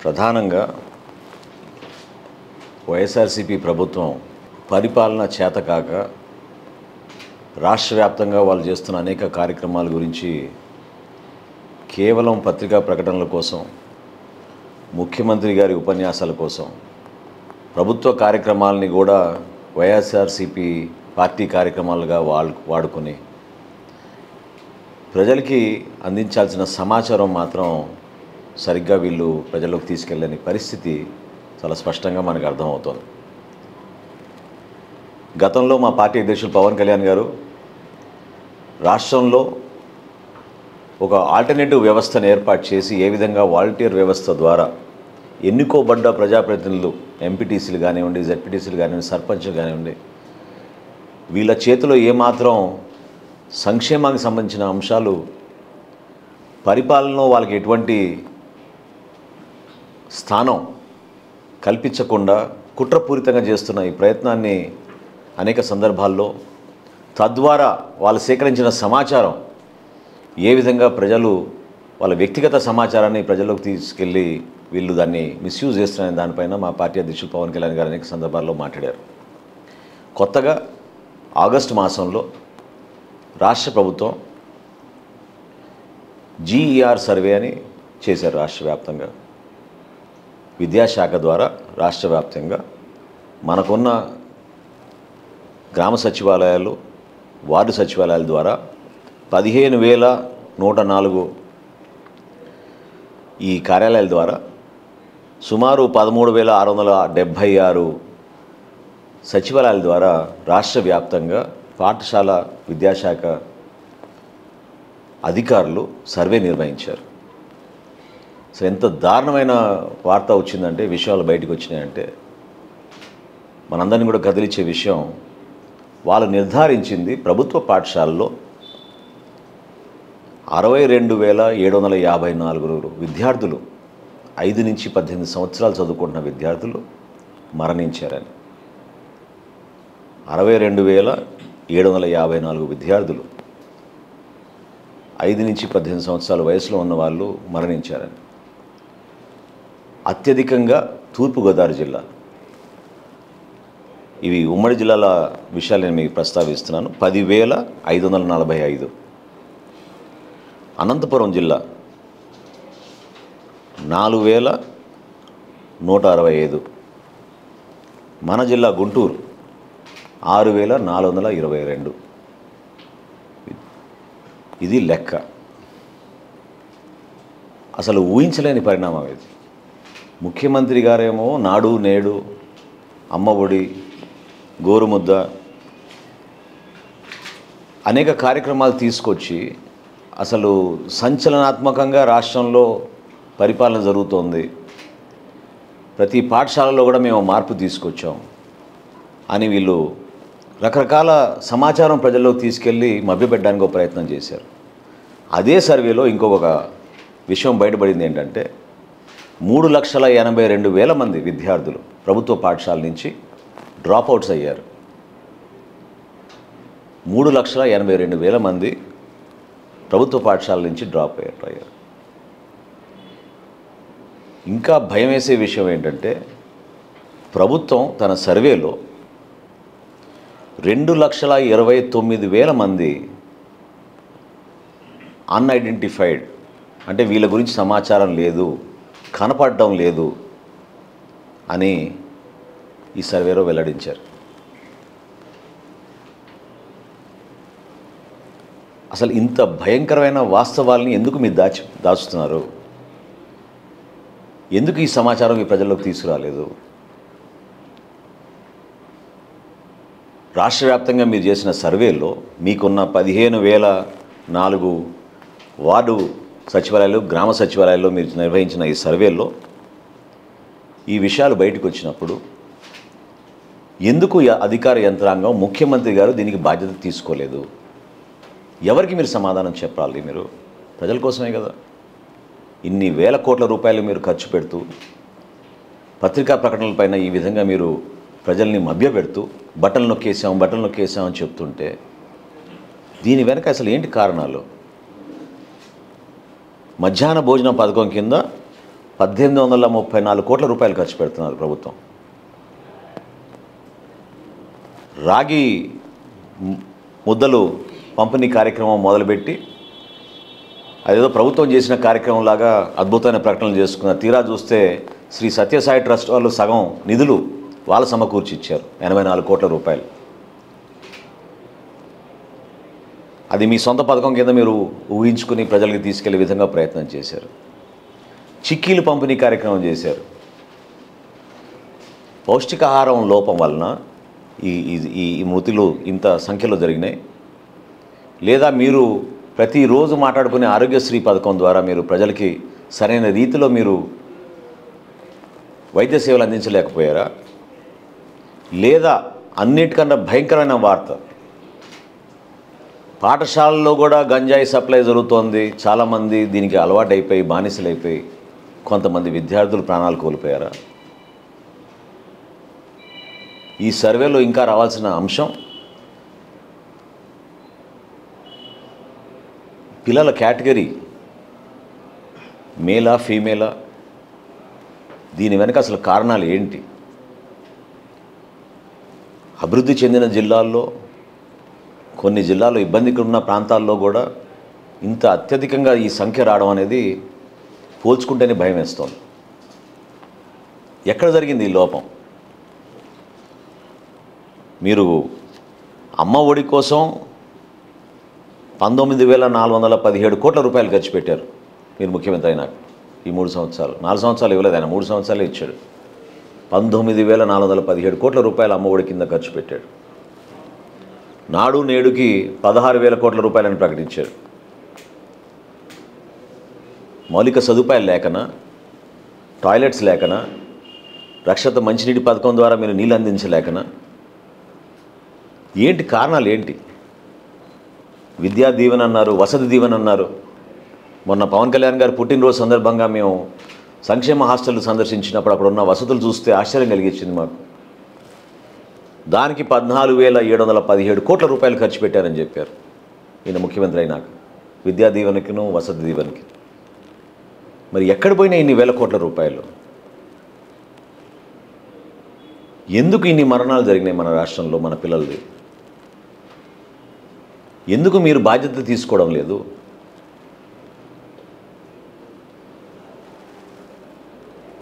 ప్రధానంగా వైఎస్ఆర్సీపీ ప్రభుత్వం పరిపాలన చేతకాక రాష్ట్ర వ్యాప్తంగా వాళ్ళు చేస్తున్న అనేక కార్యక్రమాల గురించి కేవలం పత్రికా ప్రకటనల కోసం, ముఖ్యమంత్రి గారి ఉపన్యాసాల కోసం ప్రభుత్వ కార్యక్రమాలని కూడా వైఎస్ఆర్సీపీ పార్టీ కార్యక్రమాలుగా వాడుకొని ప్రజలకి అందించాల్సిన సమాచారం మాత్రం సరిగ్గా వీళ్ళు ప్రజల్లోకి తీసుకెళ్ళని పరిస్థితి చాలా స్పష్టంగా మనకు అర్థమవుతోంది. గతంలో మా పార్టీ అధ్యక్షులు పవన్ కళ్యాణ్ గారు రాష్ట్రంలో ఒక ఆల్టర్నేటివ్ వ్యవస్థను ఏర్పాటు చేసి ఏ విధంగా వాలంటీర్ వ్యవస్థ ద్వారా ఎన్నుకోబడ్డ ప్రజాప్రతినిధులు ఎంపీటీసీలు కానివ్వండి, జెడ్పీటీసీలు కానివ్వండి, సర్పంచ్లు కానివ్వండి, వీళ్ళ చేతిలో ఏమాత్రం సంక్షేమానికి సంబంధించిన అంశాలు పరిపాలనలో వాళ్ళకి ఎటువంటి స్థానం కల్పించకుండా కుట్రపూరితంగా చేస్తున్న ఈ ప్రయత్నాన్ని అనేక సందర్భాల్లో తద్వారా వాళ్ళు సేకరించిన సమాచారం ఏ విధంగా ప్రజలు వాళ్ళ వ్యక్తిగత సమాచారాన్ని ప్రజల్లోకి తీసుకెళ్ళి వీళ్ళు దాన్ని మిస్యూజ్ చేస్తున్నారనే దానిపైన మా పార్టీ అధ్యక్షులు పవన్ కళ్యాణ్ గారు అనేక సందర్భాల్లో మాట్లాడారు. కొత్తగా ఆగస్టు మాసంలో రాష్ట్ర ప్రభుత్వం జీఈఆర్ సర్వే అని చేశారు. రాష్ట్ర వ్యాప్తంగా విద్యాశాఖ ద్వారా రాష్ట్ర వ్యాప్తంగా మనకున్న గ్రామ సచివాలయాలు, వార్డు సచివాలయాల ద్వారా 15,104 ఈ కార్యాలయాల ద్వారా సుమారు 13,676 సచివాలయాల ద్వారా రాష్ట్ర వ్యాప్తంగా పాఠశాల విద్యాశాఖ అధికారులు సర్వే నిర్వహించారు. సో ఎంత దారుణమైన వార్త వచ్చిందంటే, విషయాలు బయటకు వచ్చినాయంటే మనందరినీ కూడా కదిలించే విషయం, వాళ్ళు నిర్ధారించింది ప్రభుత్వ పాఠశాలలో 62,754 విద్యార్థులు 5 నుంచి 18 సంవత్సరాలు చదువుకుంటున్న విద్యార్థులు మరణించారని. 62,754 విద్యార్థులు 5 నుంచి 18 సంవత్సరాల వయసులో ఉన్న వాళ్ళు మరణించారని. అత్యధికంగా తూర్పుగోదావరి జిల్లా, ఇవి ఉమ్మడి జిల్లాల విషయాలు నేను మీకు ప్రస్తావిస్తున్నాను, 10,545. అనంతపురం జిల్లా 4,165. మన జిల్లా గుంటూరు 6,422. ఇది లెక్క. అసలు ఊహించలేని పరిణామం ఇది. ముఖ్యమంత్రి గారేమో నాడు నేడు, అమ్మఒడి, గోరుముద్ద అనేక కార్యక్రమాలు తీసుకొచ్చి అసలు సంచలనాత్మకంగా రాష్ట్రంలో పరిపాలన జరుగుతోంది, ప్రతి పాఠశాలలో కూడా మేము మార్పు తీసుకొచ్చాం అని వీళ్ళు రకరకాల సమాచారం ప్రజల్లోకి తీసుకెళ్ళి మభ్యపెట్టడానికి ఒక ప్రయత్నం చేశారు. అదే సర్వేలో ఇంకొక విషయం బయటపడింది ఏంటంటే, 3,82,000 మంది విద్యార్థులు ప్రభుత్వ పాఠశాల నుంచి డ్రాప్అవుట్స్ అయ్యారు. 3,82,000 మంది ప్రభుత్వ పాఠశాల నుంచి డ్రాప్ అయ్యారు. ఇంకా భయం వేసే విషయం ఏంటంటే, ప్రభుత్వం తన సర్వేలో 2,29,000 మంది అన్ఐడెంటిఫైడ్, అంటే వీళ్ళ గురించి సమాచారం లేదు, కనపడడం లేదు అని ఈ సర్వేలో వెల్లడించారు. అసలు ఇంత భయంకరమైన వాస్తవాల్ని ఎందుకు మీరు దాచుతున్నారు? ఎందుకు ఈ సమాచారం మీ ప్రజల్లోకి తీసుకురాలేదు? రాష్ట్ర వ్యాప్తంగా మీరు చేసిన సర్వేలో మీకున్న 15,004 వార్డు సచివాలయాలు, గ్రామ సచివాలయాల్లో మీరు నిర్వహించిన ఈ సర్వేలో ఈ విషయాలు బయటకు వచ్చినప్పుడు ఎందుకు అధికార యంత్రాంగం, ముఖ్యమంత్రి గారు దీనికి బాధ్యత తీసుకోలేదు? ఎవరికి మీరు సమాధానం చెప్పాలి? మీరు ప్రజల కోసమే కదా ఇన్ని వేల కోట్ల రూపాయలు మీరు ఖర్చు పెడుతూ పత్రికా ప్రకటనలపైన ఈ విధంగా మీరు ప్రజల్ని మభ్యపెడుతూ బటన్లు నొక్కేసాం అని చెప్తుంటే దీని వెనక అసలు ఏంటి కారణాలు? మధ్యాహ్న భోజన పథకం కింద 1834 కోట్ల రూపాయలు ఖర్చు పెడుతున్నారు ప్రభుత్వం. రాగి ముద్దలు పంపిణీ కార్యక్రమం మొదలుపెట్టి అదేదో ప్రభుత్వం చేసిన కార్యక్రమంలాగా అద్భుతమైన ప్రకటనలు చేసుకున్నారు. తీరా చూస్తే శ్రీ సత్యసాయి ట్రస్ట్ వాళ్ళు సగం నిధులు వాళ్ళు సమకూర్చి ఇచ్చారు, 84 కోట్ల రూపాయలు. అది మీ సొంత పథకం కింద మీరు ఊహించుకుని ప్రజలకు తీసుకెళ్లే విధంగా ప్రయత్నం చేశారు. చిక్కీలు పంపిణీ కార్యక్రమం చేశారు. పౌష్టికాహారం లోపం వలన ఈ మృతులు ఇంత సంఖ్యలో జరిగినాయి. లేదా మీరు ప్రతిరోజు మాట్లాడుకునే ఆరోగ్యశ్రీ పథకం ద్వారా మీరు ప్రజలకి సరైన రీతిలో మీరు వైద్య సేవలు అందించలేకపోయారా? లేదా అన్నిటికన్నా భయంకరమైన వార్త, పాఠశాలల్లో కూడా గంజాయి సప్లై జరుగుతోంది. చాలామంది దీనికి అలవాటైపోయి బానిసలైపోయి కొంతమంది విద్యార్థులు ప్రాణాలు కోల్పోయారా? ఈ సర్వేలో ఇంకా రావాల్సిన అంశం పిల్లల కేటగిరీ మేలా ఫీమేలా, దీని వెనక అసలు కారణాలు ఏంటి? అభివృద్ధి చెందిన జిల్లాల్లో, కొన్ని జిల్లాల్లో ఇబ్బందిగా ఉన్న ప్రాంతాల్లో కూడా ఇంత అత్యధికంగా ఈ సంఖ్య రావడం అనేది పోల్చుకుంటేనే భయం వేస్తోంది. ఎక్కడ జరిగింది ఈ లోపం? మీరు అమ్మ ఒడి కోసం 19,417 కోట్ల రూపాయలు ఖర్చు పెట్టారు మీరు ముఖ్యమంత్రి అయినాక. ఈ 3 సంవత్సరాలు, 4 సంవత్సరాలు ఇవ్వలేదు ఆయన, 3 సంవత్సరాలే ఇచ్చాడు. 19,417 కోట్ల రూపాయలు అమ్మ ఒడి కింద ఖర్చు పెట్టాడు. నాడు నేడుకి 16,000 కోట్ల రూపాయలని ప్రకటించారు. మౌలిక సదుపాయాలు లేకనా, టాయిలెట్స్ లేకనా, రక్షిత మంచినీటి పథకం ద్వారా మీరు నీళ్ళు అందించలేకనా, ఏంటి కారణాలు ఏంటి? విద్యా దీవెన అన్నారు, వసతి దీవెన అన్నారు. మొన్న పవన్ కళ్యాణ్ గారు పుట్టినరోజు సందర్భంగా మేము సంక్షేమ హాస్టల్ సందర్శించినప్పుడు అక్కడ ఉన్న వసతులు చూస్తే ఆశ్చర్యం కలిగించింది మాకు. దానికి 14,717 కోట్ల రూపాయలు ఖర్చు పెట్టారని చెప్పారు ఈయన ముఖ్యమంత్రి అయినాక, విద్యా దీవెనకిను వసతి దీవెనకి. మరి ఎక్కడ పోయినా ఇన్ని వేల కోట్ల రూపాయలు? ఎందుకు ఇన్ని మరణాలు జరిగినాయి మన రాష్ట్రంలో మన పిల్లలది? ఎందుకు మీరు బాధ్యత తీసుకోవడం లేదు?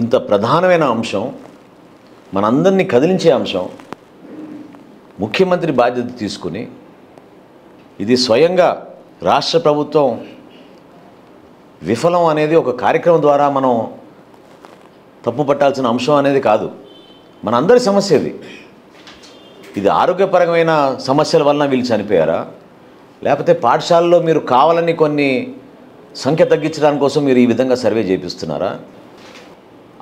ఇంత ప్రధానమైన అంశం, మనందరినీ కదిలించే అంశం, ముఖ్యమంత్రి బాధ్యత తీసుకుని ఇది స్వయంగా రాష్ట్ర ప్రభుత్వం విఫలం అనేది ఒక కార్యక్రమం ద్వారా మనం తప్పు పట్టాల్సిన అంశం అనేది కాదు, మనందరి సమస్య ఇది. ఇది ఆరోగ్యపరమైన సమస్యల వలన వీళ్ళు చనిపోయారా, లేకపోతే పాఠశాలలో మీరు కావాలని కొన్ని సంఖ్య తగ్గించడానికి కోసం మీరు ఈ విధంగా సర్వే చేపిస్తున్నారా?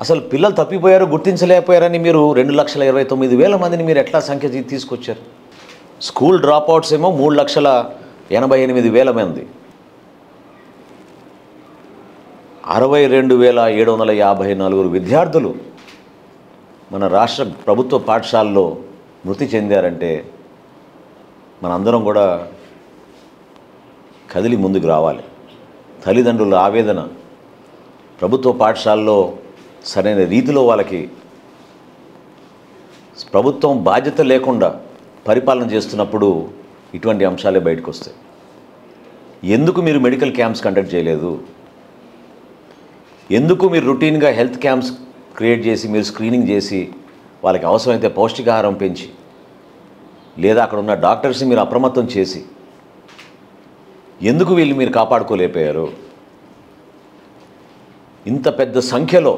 అసలు పిల్లలు తప్పిపోయారు, గుర్తించలేకపోయారని మీరు 2,29,000 మందిని మీరు ఎట్లా సంఖ్య తీసుకొచ్చారు? స్కూల్ డ్రాప్అవుట్స్ ఏమో 3,88,000 మంది, 62,754 విద్యార్థులు మన రాష్ట్ర ప్రభుత్వ పాఠశాలలో మృతి చెందారంటే మనందరం కూడా కదిలి ముందుకు రావాలి. తల్లిదండ్రుల ఆవేదన, ప్రభుత్వ పాఠశాలలో సరైన రీతిలో వాళ్ళకి ప్రభుత్వం బాధ్యత లేకుండా పరిపాలన చేస్తున్నప్పుడు ఇటువంటి అంశాలే బయటకు వస్తాయి. ఎందుకు మీరు మెడికల్ క్యాంప్స్ కండక్ట్ చేయలేదు? ఎందుకు మీరు రొటీన్గా హెల్త్ క్యాంప్స్ క్రియేట్ చేసి మీరు స్క్రీనింగ్ చేసి వాళ్ళకి అవసరమైతే పౌష్టికాహారం పెంచి, లేదా అక్కడ ఉన్న డాక్టర్స్ని మీరు అప్రమత్తం చేసి ఎందుకు వీళ్ళు మీరు కాపాడుకోలేకపోయారు? ఇంత పెద్ద సంఖ్యలో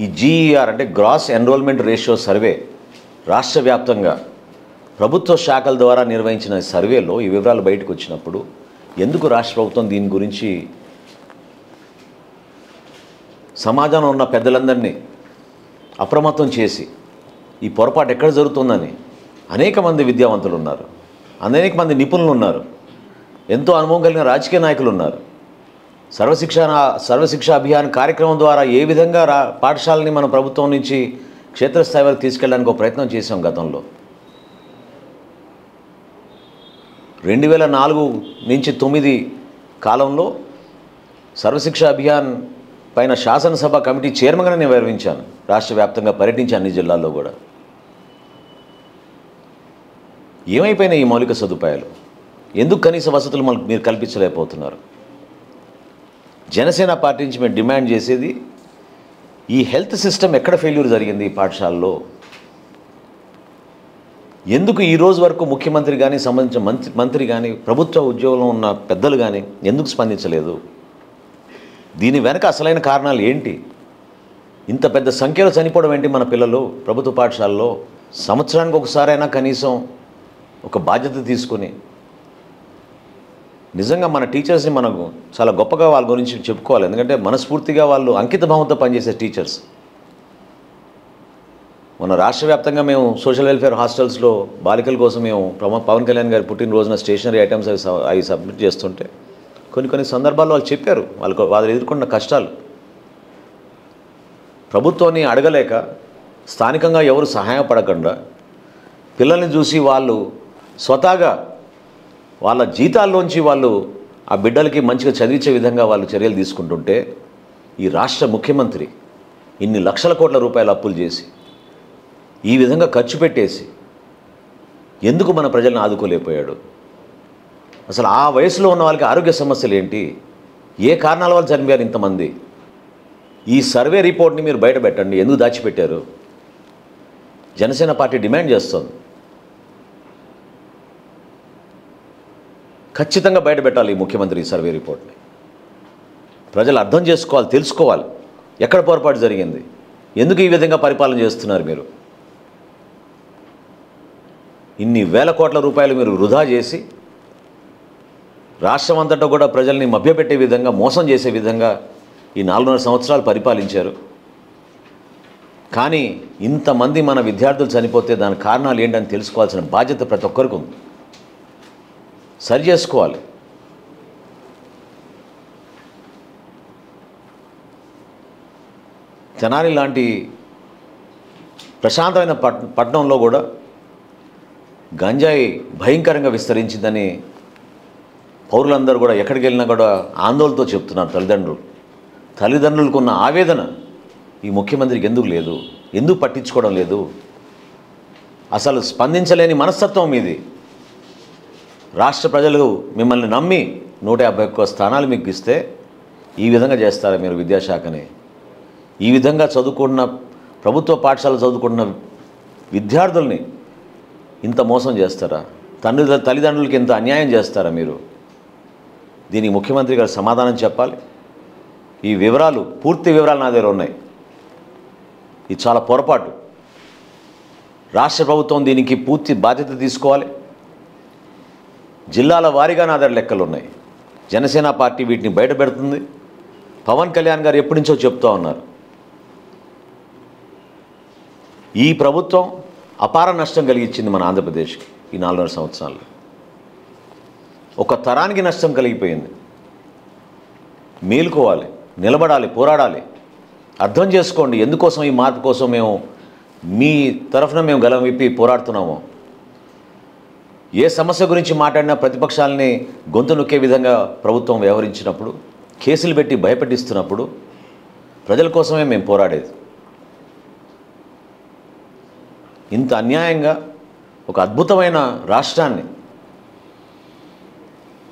ఈ జీఈఆర్ అంటే గ్రాస్ ఎన్రోల్మెంట్ రేషియో సర్వే రాష్ట్ర వ్యాప్తంగా ప్రభుత్వ శాఖల ద్వారా నిర్వహించిన సర్వేలో ఈ వివరాలు బయటకు వచ్చినప్పుడు ఎందుకు రాష్ట్ర ప్రభుత్వం దీని గురించి సమాజంలో ఉన్న పెద్దలందరినీ అప్రమత్తం చేసి ఈ పొరపాటు ఎక్కడ జరుగుతుందని? అనేక మంది విద్యావంతులు ఉన్నారు, అనేక మంది నిపుణులు ఉన్నారు, ఎంతో అనుభవం కలిగిన రాజకీయ నాయకులు ఉన్నారు. సర్వశిక్ష అభియాన్ కార్యక్రమం ద్వారా ఏ విధంగా పాఠశాలని మన ప్రభుత్వం నుంచి క్షేత్రస్థాయి వరకు తీసుకెళ్ళడానికి ఒక ప్రయత్నం చేశాం గతంలో. 2004 నుంచి 2009 కాలంలో సర్వశిక్ష అభియాన్ పైన శాసనసభ కమిటీ చైర్మన్గా నేను వివరించాను. రాష్ట్ర వ్యాప్తంగా పర్యటించి అన్ని జిల్లాల్లో కూడా. ఏమైపోయినాయి ఈ మౌలిక సదుపాయాలు? ఎందుకు కనీస వసతులు మీరు కల్పించలేకపోతున్నారు? జనసేన పార్టీ నుంచి మేము డిమాండ్ చేసేది, ఈ హెల్త్ సిస్టమ్ ఎక్కడ ఫెయిల్యూర్ జరిగింది ఈ పాఠశాలలో? ఎందుకు ఈ రోజు వరకు ముఖ్యమంత్రి కానీ, సంబంధించిన మంత్రి కానీ, ప్రభుత్వ ఉద్యోగంలో ఉన్న పెద్దలు కానీ ఎందుకు స్పందించలేదు? దీని వెనక అసలైన కారణాలు ఏంటి? ఇంత పెద్ద సంఖ్యలో చనిపోవడం ఏంటి మన పిల్లలు ప్రభుత్వ పాఠశాలలో? సంవత్సరానికి ఒకసారైనా కనీసం ఒక బాధ్యత తీసుకొని నిజంగా మన టీచర్స్ని మనకు చాలా గొప్పగా వాళ్ళ గురించి చెప్పుకోవాలి. ఎందుకంటే మనస్ఫూర్తిగా వాళ్ళు అంకిత భావంతో పనిచేసే టీచర్స్. మన రాష్ట్ర వ్యాప్తంగా మేము సోషల్ వెల్ఫేర్ హాస్టల్స్లో బాలికల కోసం మేము పవన్ కళ్యాణ్ గారి పుట్టినరోజున స్టేషనరీ ఐటమ్స్ అవి సబ్మిట్ చేస్తుంటే కొన్ని సందర్భాల్లో వాళ్ళు చెప్పారు వాళ్ళు ఎదుర్కొన్న కష్టాలు. ప్రభుత్వాన్ని అడగలేక, స్థానికంగా ఎవరు సహాయపడకుండా, పిల్లల్ని చూసి వాళ్ళు స్వతహాగా వాళ్ళ జీతాల్లోంచి వాళ్ళు ఆ బిడ్డలకి మంచిగా చదివించే విధంగా వాళ్ళు చర్యలు తీసుకుంటుంటే, ఈ రాష్ట్ర ముఖ్యమంత్రి ఇన్ని లక్షల కోట్ల రూపాయల అప్పులు చేసి ఈ విధంగా ఖర్చు పెట్టేసి ఎందుకు మన ప్రజలను ఆదుకోలేకపోయాడు? అసలు ఆ వయసులో ఉన్న వాళ్ళకి ఆరోగ్య సమస్యలు ఏంటి? ఏ కారణాల వల్ల చనిపోయారు ఇంతమంది? ఈ సర్వే రిపోర్ట్ని మీరు బయట పెట్టండి. ఎందుకు దాచిపెట్టారు? జనసేన పార్టీ డిమాండ్ చేస్తోంది. ఖచ్చితంగా బయట పెట్టాలి ఈ ముఖ్యమంత్రి ఈ సర్వే రిపోర్ట్ని. ప్రజలు అర్థం చేసుకోవాలి, తెలుసుకోవాలి ఎక్కడ పొరపాటు జరిగింది, ఎందుకు ఈ విధంగా పరిపాలన చేస్తున్నారు మీరు. ఇన్ని వేల కోట్ల రూపాయలు మీరు వృధా చేసి రాష్ట్రం అంతటా కూడా ప్రజల్ని మభ్యపెట్టే విధంగా, మోసం చేసే విధంగా ఈ 4.5 సంవత్సరాలు పరిపాలించారు. కానీ ఇంతమంది మన విద్యార్థులు చనిపోతే దాని కారణాలు ఏంటని తెలుసుకోవాల్సిన బాధ్యత ప్రతి ఒక్కరికి ఉంది. సరి చేసుకోవాలి. తెనాలి లాంటి ప్రశాంతమైన పట్టణంలో కూడా గంజాయి భయంకరంగా విస్తరించిందని పౌరులందరూ కూడా ఎక్కడికి వెళ్ళినా కూడా ఆందోళనతో చెప్తున్నారు. తల్లిదండ్రులకు ఉన్న ఆవేదన ఈ ముఖ్యమంత్రికి ఎందుకు లేదు? ఎందుకు పట్టించుకోవడం లేదు? అసలు స్పందించలేని మనస్తత్వం మీది. రాష్ట్ర ప్రజలు మిమ్మల్ని నమ్మి 151 స్థానాలు మీకు ఇస్తే ఈ విధంగా చేస్తారా మీరు విద్యాశాఖని? ఈ విధంగా చదువుకున్న ప్రభుత్వ పాఠశాల చదువుకున్న విద్యార్థుల్ని ఇంత మోసం చేస్తారా? తల్లిదండ్రులకి ఇంత అన్యాయం చేస్తారా మీరు? దీనికి ముఖ్యమంత్రి గారు సమాధానం చెప్పాలి. ఈ వివరాలు, పూర్తి వివరాలు నా దగ్గర ఉన్నాయి. ఇది చాలా పొరపాటు. రాష్ట్ర ప్రభుత్వం దీనికి పూర్తి బాధ్యత తీసుకోవాలి. జిల్లాల వారీగా నా దగ్గర లెక్కలు ఉన్నాయి. జనసేన పార్టీ వీటిని బయట పెడుతుంది. పవన్ కళ్యాణ్ గారు ఎప్పటి నుంచో చెప్తూ ఉన్నారు. ఈ ప్రభుత్వం అపార నష్టం కలిగించింది మన ఆంధ్రప్రదేశ్కి ఈ 4.5 సంవత్సరాల్లో. ఒక తరానికి నష్టం కలిగిపోయింది. మేలుకోవాలి, నిలబడాలి, పోరాడాలి. అర్థం చేసుకోండి ఎందుకోసం ఈ మార్పు కోసం మేము మీ తరఫున మేము గలం విప్పి పోరాడుతున్నామో. ఏ సమస్య గురించి మాట్లాడినా ప్రతిపక్షాలని గొంతు నొక్కే విధంగా ప్రభుత్వం వ్యవహరించినప్పుడు, కేసులు పెట్టి భయపెట్టిస్తున్నప్పుడు ప్రజల కోసమే మేము పోరాడేది. ఇంత అన్యాయంగా ఒక అద్భుతమైన రాష్ట్రాన్ని,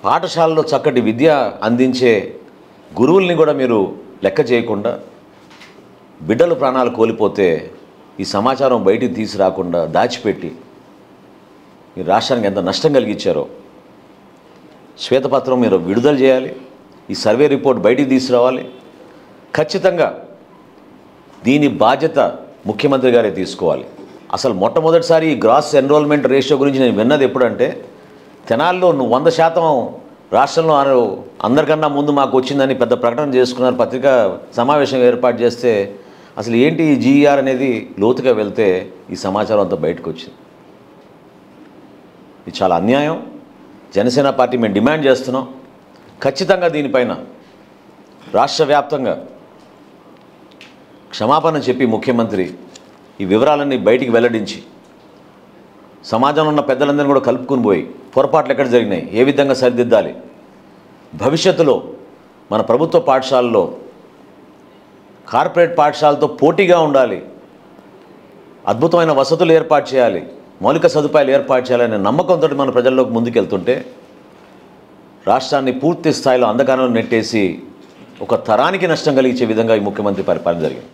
పాఠశాలలో చక్కటి విద్య అందించే గురువుల్ని కూడా మీరు లెక్క చేయకుండా, బిడ్డలు ప్రాణాలు కోల్పోతే ఈ సమాచారం బయటికి తీసుకురాకుండా దాచిపెట్టి ఈ రాష్ట్రానికి ఎంత నష్టం కలిగించారో శ్వేతపత్రం మీరు విడుదల చేయాలి. ఈ సర్వే రిపోర్ట్ బయటికి తీసుకురావాలి. ఖచ్చితంగా దీని బాధ్యత ముఖ్యమంత్రి గారే తీసుకోవాలి. అసలు మొట్టమొదటిసారి ఈ గ్రాస్ ఎన్రోల్మెంట్ రేషియో గురించి నేను విన్నది ఎప్పుడంటే, తెనాల్లో 100% రాష్ట్రంలో అందరికన్నా ముందు మాకు వచ్చిందని పెద్ద ప్రకటన చేసుకున్నారు. పత్రికా సమావేశం ఏర్పాటు చేస్తే అసలు ఏంటి ఈ జీఈఆర్ అనేది లోతుగా వెళ్తే ఈ సమాచారం అంతా బయటకు వచ్చింది. ఇది చాలా అన్యాయం. జనసేన పార్టీ మేము డిమాండ్ చేస్తున్నాం. ఖచ్చితంగా దీనిపైన రాష్ట్ర వ్యాప్తంగా క్షమాపణ చెప్పి ముఖ్యమంత్రి ఈ వివరాలన్నీ బయటికి వెల్లడించి సమాజంలో ఉన్న పెద్దలందరినీ కూడా కలుపుకుని పోయి పొరపాట్లు ఎక్కడ జరిగినాయి, ఏ విధంగా సరిదిద్దాలి, భవిష్యత్తులో మన ప్రభుత్వ పాఠశాలలో కార్పొరేట్ పాఠశాలతో పోటీగా ఉండాలి, అద్భుతమైన వసతులు ఏర్పాటు చేయాలి, మౌలిక సదుపాయాలు ఏర్పాటు చేయాలనే నమ్మకంతో మన ప్రజల్లోకి ముందుకెళ్తుంటే రాష్ట్రాన్ని పూర్తి స్థాయిలో అంధకారంలో నెట్టేసి ఒక తరానికి నష్టం కలిగించే విధంగా ఈ ముఖ్యమంత్రి పరిపాలన జరిగింది.